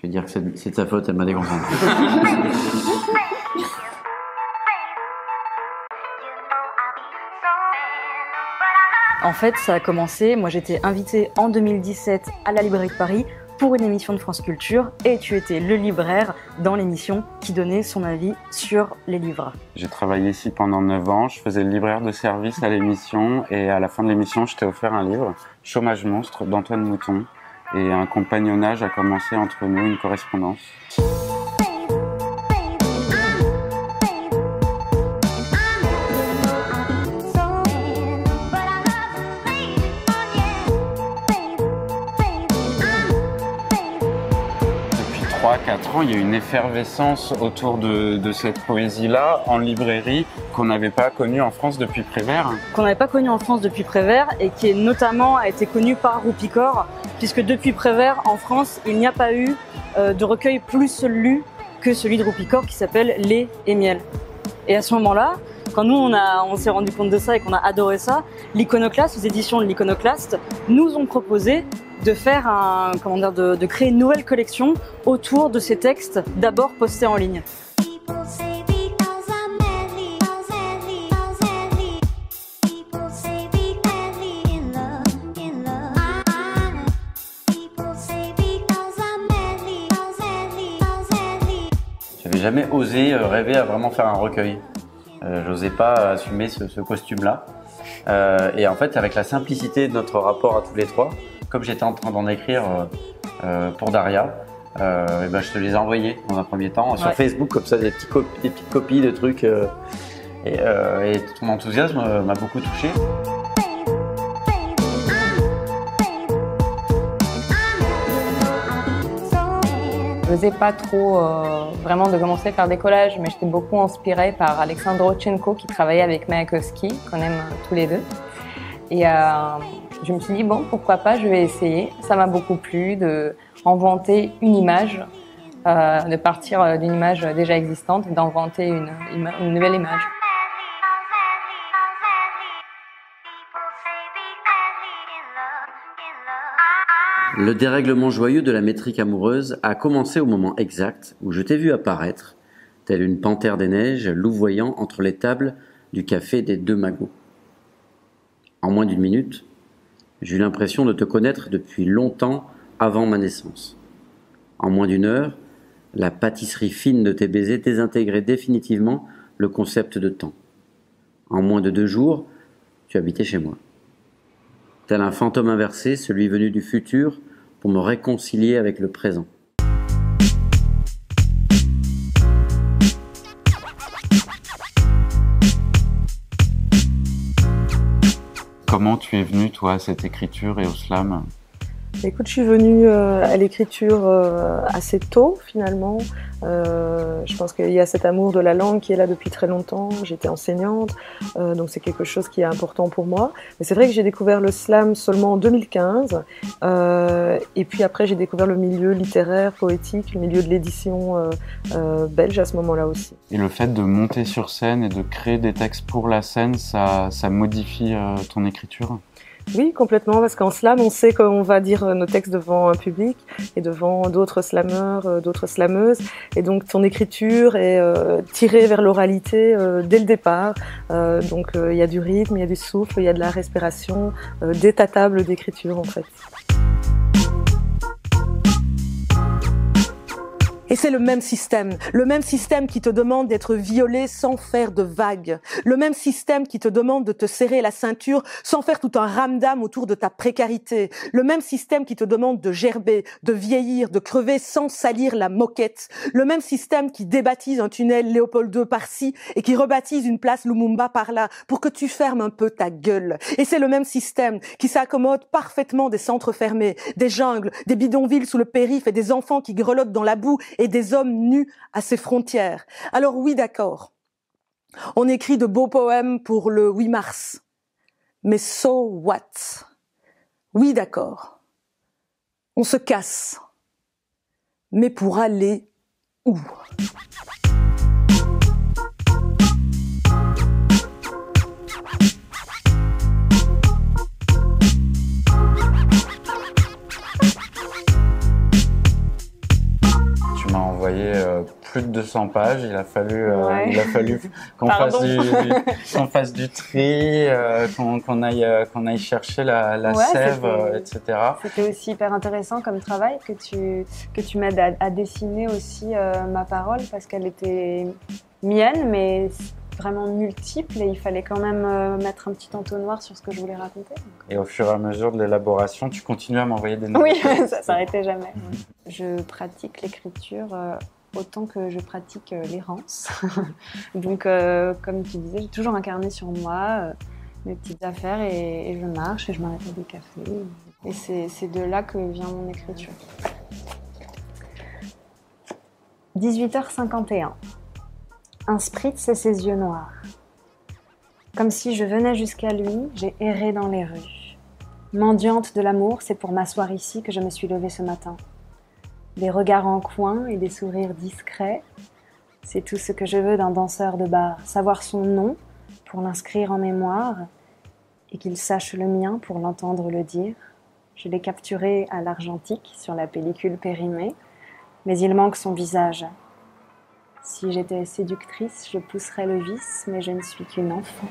Je vais dire que c'est de sa faute, elle m'a déconcentré. En fait, ça a commencé, moi j'étais invitée en 2017 à la Librairie de Paris pour une émission de France Culture et tu étais le libraire dans l'émission qui donnait son avis sur les livres. J'ai travaillé ici pendant 9 ans, je faisais le libraire de service à l'émission et à la fin de l'émission, je t'ai offert un livre, Chômage monstre d'Antoine Mouton, et un compagnonnage a commencé entre nous, une correspondance. Depuis 3-4 ans, il y a une effervescence autour de cette poésie-là en librairie qu'on n'avait pas connue en France depuis Prévert. Qu'on n'avait pas connu en France depuis Prévert et qui est notamment a été connu par Roupicor, puisque depuis Prévert, en France, il n'y a pas eu de recueil plus lu que celui de Roupicor qui s'appelle Lait et miel. Et à ce moment-là, quand nous on s'est rendu compte de ça et qu'on a adoré ça, l'Iconoclaste, les éditions de l'Iconoclaste, nous ont proposé de faire de créer une nouvelle collection autour de ces textes d'abord postés en ligne. J'avais jamais osé rêver à vraiment faire un recueil. J'osais pas assumer ce costume-là. Et en fait, avec la simplicité de notre rapport à tous les trois, comme j'étais en train d'en écrire pour Daria, et ben je te les ai envoyés dans un premier temps sur Facebook, comme ça, des petites copies de trucs. Et ton enthousiasme m'a beaucoup touché. Je n'osais pas trop vraiment de commencer à faire des collages, mais j'étais beaucoup inspirée par Alexandre Rodchenko qui travaillait avec Mayakovsky, qu'on aime tous les deux. Et je me suis dit, bon, pourquoi pas, je vais essayer. Ça m'a beaucoup plu d'inventer une image, de partir d'une image déjà existante et d'inventer une nouvelle image. Le dérèglement joyeux de la métrique amoureuse a commencé au moment exact où je t'ai vu apparaître, telle une panthère des neiges, louvoyant entre les tables du café des Deux Magots. En moins d'une minute, j'ai eu l'impression de te connaître depuis longtemps avant ma naissance. En moins d'une heure, la pâtisserie fine de tes baisers désintégrait définitivement le concept de temps. En moins de 2 jours, tu habitais chez moi. Tel un fantôme inversé, celui venu du futur, pour me réconcilier avec le présent. Comment tu es venu, toi, à cette écriture et au slam ? Écoute, je suis venue à l'écriture assez tôt, finalement. Je pense qu'il y a cet amour de la langue qui est là depuis très longtemps. J'étais enseignante, donc c'est quelque chose qui est important pour moi. Mais c'est vrai que j'ai découvert le slam seulement en 2015. Et puis après, j'ai découvert le milieu littéraire, poétique, le milieu de l'édition belge à ce moment-là aussi. Et le fait de monter sur scène et de créer des textes pour la scène, ça modifie ton écriture ? Oui, complètement, parce qu'en slam, on sait qu'on va dire nos textes devant un public et devant d'autres slameurs, d'autres slameuses. Et donc, ton écriture est tirée vers l'oralité dès le départ. Donc, il y a du rythme, il y a du souffle, il y a de la respiration, dès ta table d'écriture, en fait. Et c'est le même système qui te demande d'être violé sans faire de vagues, le même système qui te demande de te serrer la ceinture sans faire tout un ramdam autour de ta précarité, le même système qui te demande de gerber, de vieillir, de crever sans salir la moquette, le même système qui débaptise un tunnel Léopold II par-ci et qui rebaptise une place Lumumba par-là pour que tu fermes un peu ta gueule. Et c'est le même système qui s'accommode parfaitement des centres fermés, des jungles, des bidonvilles sous le périph' et des enfants qui grelottent dans la boue et des hommes nus à ses frontières. Alors oui, d'accord, on écrit de beaux poèmes pour le 8 mars, mais so what? Oui, d'accord, on se casse, mais pour aller où? envoyé plus de 200 pages. Il a fallu qu'on fasse du tri, qu'on aille chercher la sève, etc. C'était aussi hyper intéressant comme travail que tu m'aides à dessiner aussi ma parole, parce qu'elle était mienne, mais vraiment multiple, et il fallait quand même mettre un petit entonnoir sur ce que je voulais raconter. Et au fur et à mesure de l'élaboration, tu continues à m'envoyer des notes. Oui, ça s'arrêtait jamais. Je pratique l'écriture autant que je pratique l'errance. Donc, comme tu disais, j'ai toujours un carnet sur moi, mes petites affaires, et je marche et je m'arrête à des cafés. Et c'est de là que vient mon écriture. 18h51. Un spritz et ses yeux noirs. Comme si je venais jusqu'à lui, j'ai erré dans les rues. Mendiante de l'amour, c'est pour m'asseoir ici que je me suis levée ce matin. Des regards en coin et des sourires discrets, c'est tout ce que je veux d'un danseur de bar. Savoir son nom pour l'inscrire en mémoire et qu'il sache le mien pour l'entendre le dire. Je l'ai capturé à l'argentique sur la pellicule périmée, mais il manque son visage. Si j'étais séductrice, je pousserais le vice, mais je ne suis qu'une enfant.